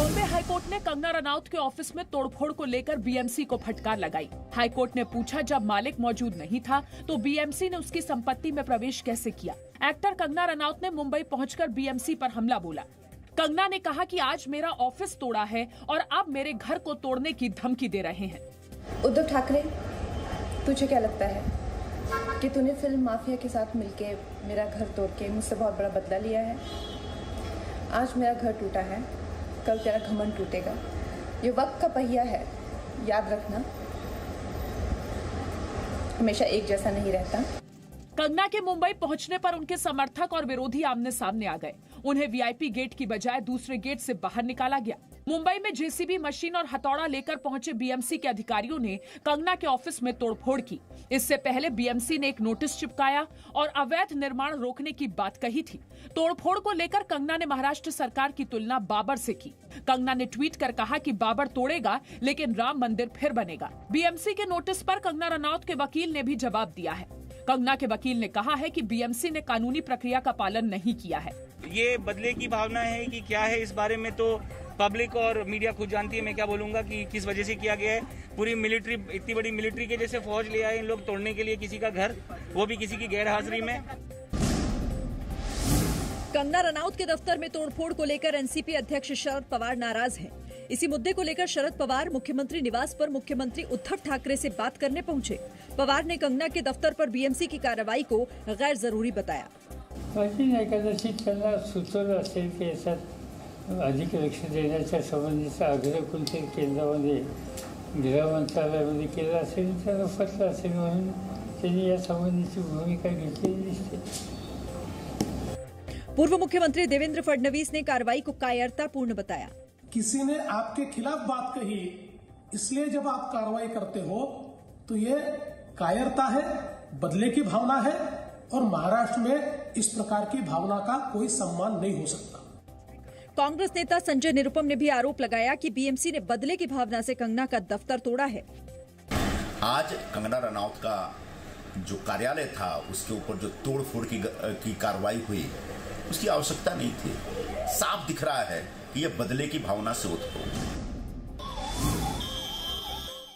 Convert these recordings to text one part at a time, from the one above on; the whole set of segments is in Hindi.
बॉम्बे हाईकोर्ट ने कंगना रनौत के ऑफिस में तोड़फोड़ को लेकर बीएमसी को फटकार लगाई। हाईकोर्ट ने पूछा, जब मालिक मौजूद नहीं था तो बीएमसी ने उसकी संपत्ति में प्रवेश कैसे किया। एक्टर कंगना रनौत ने मुंबई पहुंचकर बीएमसी पर हमला बोला। कंगना ने कहा कि आज मेरा ऑफिस तोड़ा है और अब मेरे घर को तोड़ने की धमकी दे रहे हैं। उद्धव ठाकरे, तुझे क्या लगता है कि तूने फिल्म माफिया के साथ मिलके मेरा घर तोड़ के मुझसे बहुत बड़ा बदला लिया है? आज मेरा घर टूटा है, कल तेरा घमंड टूटेगा। ये वक्त का पहिया है, याद रखना, हमेशा एक जैसा नहीं रहता। कंगना के मुंबई पहुंचने पर उनके समर्थक और विरोधी आमने सामने आ गए। उन्हें वीआईपी गेट की बजाय दूसरे गेट से बाहर निकाला गया। मुंबई में जेसीबी मशीन और हथौड़ा लेकर पहुंचे बीएमसी के अधिकारियों ने कंगना के ऑफिस में तोड़फोड़ की। इससे पहले बीएमसी ने एक नोटिस चिपकाया और अवैध निर्माण रोकने की बात कही थी। तोड़फोड़ को लेकर कंगना ने महाराष्ट्र सरकार की तुलना बाबर से की। कंगना ने ट्वीट कर कहा कि बाबर तोड़ेगा लेकिन राम मंदिर फिर बनेगा। बीएमसी के नोटिस पर कंगना रनौत के वकील ने भी जवाब दिया है। कंगना के वकील ने कहा है कि बीएमसी ने कानूनी प्रक्रिया का पालन नहीं किया है। ये बदले की भावना है कि क्या है, इस बारे में तो पब्लिक और मीडिया खुद जानती है। मैं क्या बोलूंगा कि किस वजह से किया गया है। पूरी मिलिट्री, इतनी बड़ी मिलिट्री के जैसे फौज ले आए इन लोग तोड़ने के लिए किसी का घर, वो भी किसी की गैर हाजिरी में। कंगना रनौत के दफ्तर में तोड़फोड़ को लेकर एनसीपी अध्यक्ष शरद पवार नाराज हैं। इसी मुद्दे को लेकर शरद पवार मुख्यमंत्री निवास पर मुख्यमंत्री उद्धव ठाकरे से बात करने पहुंचे। पवार ने कंगना के दफ्तर पर बीएमसी की कार्रवाई को गैर जरूरी बताया। कदाचित त्यांना सुचवलं असेल की याच्यात अधिक लक्ष देण्याच्या संबंधीचा आग्रह कोणत्या केंद्रामध्ये गृह मंत्रालयामध्ये केला असेल, त्याला पटलं असेल म्हणून त्यांनी या संबंधीची भूमिका घेतलेली दिसते। पूर्व मुख्यमंत्री देवेंद्र फडणवीस ने कार्रवाई को कायरतापूर्ण बताया। किसी ने आपके खिलाफ बात कही, इसलिए जब आप कार्रवाई करते हो तो ये कायरता है, बदले की भावना है और महाराष्ट्र में इस प्रकार की भावना का कोई सम्मान नहीं हो सकता। कांग्रेस नेता संजय निरुपम ने भी आरोप लगाया कि बीएमसी ने बदले की भावना से कंगना का दफ्तर तोड़ा है। आज कंगना रनौत का जो कार्यालय था उसके ऊपर जो तोड़फोड़ की कार्रवाई हुई, उसकी आवश्यकता नहीं थी। साफ दिख रहा है कि यह बदले की भावना से उत्पन्न।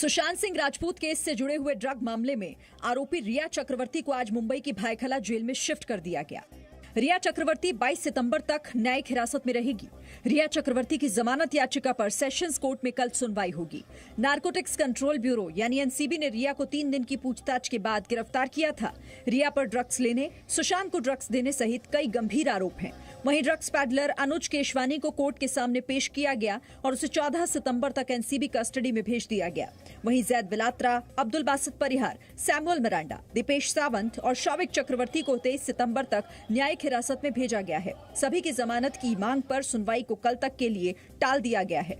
सुशांत सिंह राजपूत केस से जुड़े हुए ड्रग मामले में आरोपी रिया चक्रवर्ती को आज मुंबई की भायखला जेल में शिफ्ट कर दिया गया। रिया चक्रवर्ती 22 सितंबर तक न्यायिक हिरासत में रहेगी। रिया चक्रवर्ती की जमानत याचिका पर सेशंस कोर्ट में कल सुनवाई होगी। नारकोटिक्स कंट्रोल ब्यूरो यानी एनसीबी ने रिया को 3 दिन की पूछताछ के बाद गिरफ्तार किया था। रिया पर ड्रग्स लेने, सुशांत को ड्रग्स देने सहित कई गंभीर आरोप हैं। वहीं ड्रग्स पैडलर अनुज केशवानी को कोर्ट के सामने पेश किया गया और उसे 14 सितंबर तक एनसीबी कस्टडी में भेज दिया गया। वहीं जैद बिलात्रा, अब्दुल बासित परिहार, सैमुअल मिरांडा, दीपेश सावंत और शौविक चक्रवर्ती को 23 सितंबर तक न्यायिक हिरासत में भेजा गया है। सभी की जमानत की मांग पर सुनवाई को कल तक के लिए टाल दिया गया है।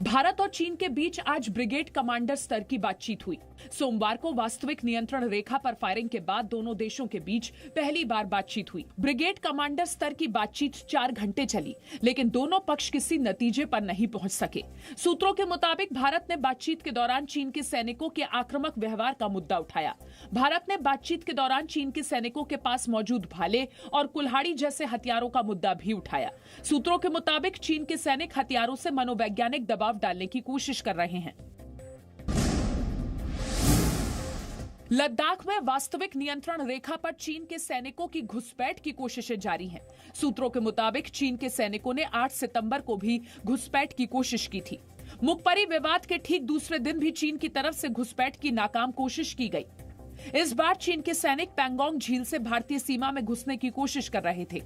भारत और चीन के बीच आज ब्रिगेड कमांडर स्तर की बातचीत हुई। सोमवार को वास्तविक नियंत्रण रेखा पर फायरिंग के बाद दोनों देशों के बीच पहली बार बातचीत हुई। ब्रिगेड कमांडर स्तर की बातचीत 4 घंटे चली, लेकिन दोनों पक्ष किसी नतीजे पर नहीं पहुंच सके। सूत्रों के मुताबिक भारत ने बातचीत के दौरान चीन के सैनिकों के आक्रामक व्यवहार का मुद्दा उठाया। भारत ने बातचीत के दौरान चीन के सैनिकों के पास मौजूद भाले और कुल्हाड़ी जैसे हथियारों का मुद्दा भी उठाया। सूत्रों के मुताबिक चीन के सैनिक हथियारों से मनोवैज्ञानिक दबाव डालने की कोशिश कर रहे हैं। लद्दाख में वास्तविक नियंत्रण रेखा पर चीन के सैनिकों की घुसपैठ की कोशिशें जारी हैं। सूत्रों के मुताबिक चीन के सैनिकों ने 8 सितंबर को भी घुसपैठ की कोशिश की थी। मुखपरी विवाद के ठीक दूसरे दिन भी चीन की तरफ से घुसपैठ की नाकाम कोशिश की गई। इस बार चीन के सैनिक पैंगोंग झील से भारतीय सीमा में घुसने की कोशिश कर रहे थे।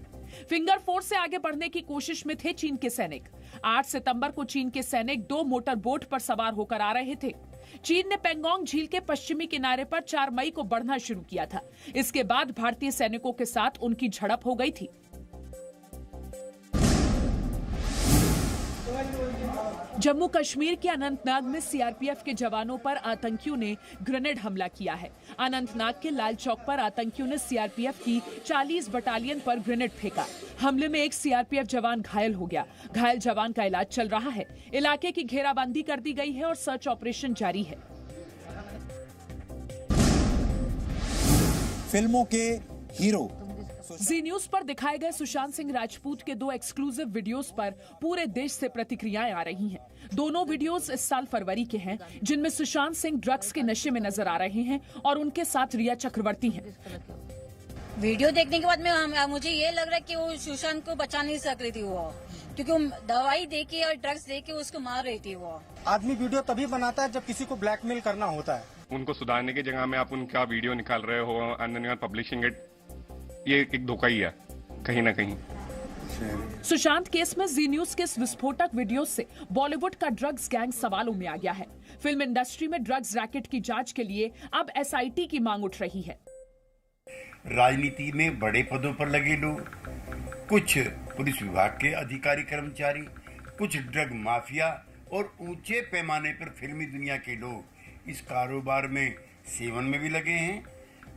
फिंगर 4 से आगे बढ़ने की कोशिश में थे चीन के सैनिक। 8 सितंबर को चीन के सैनिक 2 मोटर बोट पर सवार होकर आ रहे थे। चीन ने पैंगोंग झील के पश्चिमी किनारे पर 4 मई को बढ़ना शुरू किया था। इसके बाद भारतीय सैनिकों के साथ उनकी झड़प हो गई थी। जम्मू कश्मीर के अनंतनाग में सीआरपीएफ के जवानों पर आतंकियों ने ग्रेनेड हमला किया है। अनंतनाग के लाल चौक पर आतंकियों ने सीआरपीएफ की 40 बटालियन पर ग्रेनेड फेंका। हमले में एक सीआरपीएफ जवान घायल हो गया। घायल जवान का इलाज चल रहा है। इलाके की घेराबंदी कर दी गई है और सर्च ऑपरेशन जारी है। फिल्मों के हीरो जी न्यूज पर दिखाए गए सुशांत सिंह राजपूत के 2 एक्सक्लूसिव वीडियोस पर पूरे देश से प्रतिक्रियाएं आ रही हैं। दोनों वीडियोस इस साल फरवरी के हैं, जिनमें सुशांत सिंह ड्रग्स के नशे में नजर आ रहे हैं और उनके साथ रिया चक्रवर्ती हैं। वीडियो देखने के बाद मुझे ये लग रहा है कि वो सुशांत को बचा नहीं सक रही थी वो, क्योंकि वो दवाई देके और ड्रग्स देके उसको मार रही थी वो। आदमी वीडियो तभी बनाता है जब किसी को ब्लैकमेल करना होता है। उनको सुधारने की जगह में आप उनका वीडियो निकाल रहे हो and then you are publishing it, ये एक धोखा ही है कहीं ना कहीं। सुशांत केस में जी न्यूज के इस विस्फोटक वीडियो से बॉलीवुड का ड्रग्स गैंग सवालों में आ गया है। फिल्म इंडस्ट्री में ड्रग्स रैकेट की जांच के लिए अब एसआईटी की मांग उठ रही है। राजनीति में बड़े पदों पर लगे लोग, कुछ पुलिस विभाग के अधिकारी कर्मचारी, कुछ ड्रग माफिया और ऊंचे पैमाने पर फिल्मी दुनिया के लोग इस कारोबार में सेवन में भी लगे हैं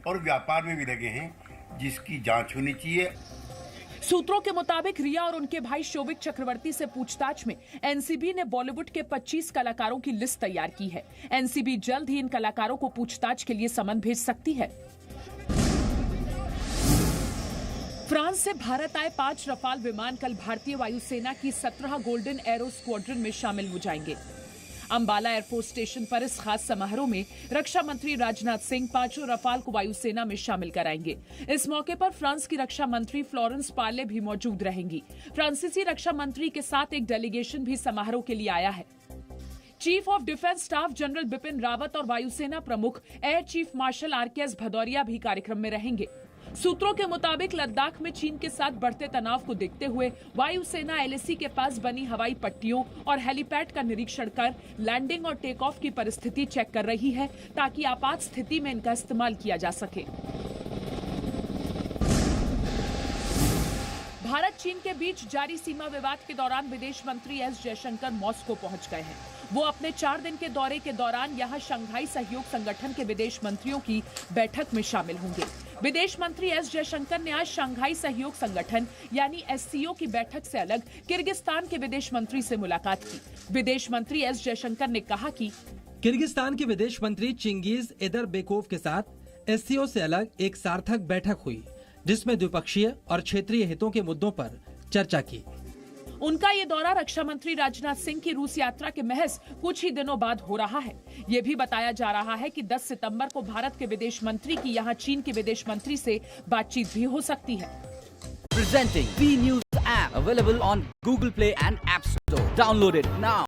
और व्यापार में भी लगे हैं, जिसकी जांच होनी चाहिए। सूत्रों के मुताबिक रिया और उनके भाई शोभिक चक्रवर्ती से पूछताछ में एनसीबी ने बॉलीवुड के 25 कलाकारों की लिस्ट तैयार की है। एनसीबी जल्द ही इन कलाकारों को पूछताछ के लिए समन भेज सकती है। फ्रांस से भारत आए 5 रफाल विमान कल भारतीय वायुसेना की 17 गोल्डन एरो स्क्वाड्रन में शामिल हो जाएंगे। अंबाला एयरफोर्स स्टेशन पर इस खास समारोह में रक्षा मंत्री राजनाथ सिंह 5 रफाल को वायुसेना में शामिल कराएंगे। इस मौके पर फ्रांस की रक्षा मंत्री फ्लोरेंस पार्ले भी मौजूद रहेंगी। फ्रांसीसी रक्षा मंत्री के साथ एक डेलीगेशन भी समारोह के लिए आया है। Chief of defence staff general Bipin Rawat और वायुसेना प्रमुख air chief marshal RKS Bhadauria भी कार्यक्रम में रहेंगे। सूत्रों के मुताबिक लद्दाख में चीन के साथ बढ़ते तनाव को देखते हुए वायुसेना एलएसी के पास बनी हवाई पट्टियों और हेलीपैड का निरीक्षण कर लैंडिंग और टेक ऑफ की परिस्थिति चेक कर रही है, ताकि आपात स्थिति में इनका इस्तेमाल किया जा सके। भारत चीन के बीच जारी सीमा विवाद के दौरान विदेश मंत्री एस जयशंकर मॉस्को पहुंच गए हैं। वो अपने 4 दिन के दौरे के दौरान यहां शंघाई सहयोग संगठन के विदेश मंत्रियों की बैठक में शामिल होंगे। विदेश मंत्री एस जयशंकर ने आज शंघाई सहयोग संगठन यानी एससीओ की बैठक से अलग किर्गिस्तान के विदेश मंत्री से मुलाकात की। विदेश मंत्री एस जयशंकर ने कहा कि किर्गिस्तान के विदेश मंत्री चिंगीज एदरबेकोव के साथ एससीओ से अलग एक सार्थक बैठक हुई, जिसमें द्विपक्षीय और क्षेत्रीय हितों के मुद्दों पर चर्चा की। उनका ये दौरा रक्षा मंत्री राजनाथ सिंह की रूस यात्रा के महज कुछ ही दिनों बाद हो रहा है। ये भी बताया जा रहा है कि 10 सितंबर को भारत के विदेश मंत्री की यहां चीन के विदेश मंत्री से बातचीत भी हो सकती है। Presenting V News app available on Google Play and App Store. Download it now.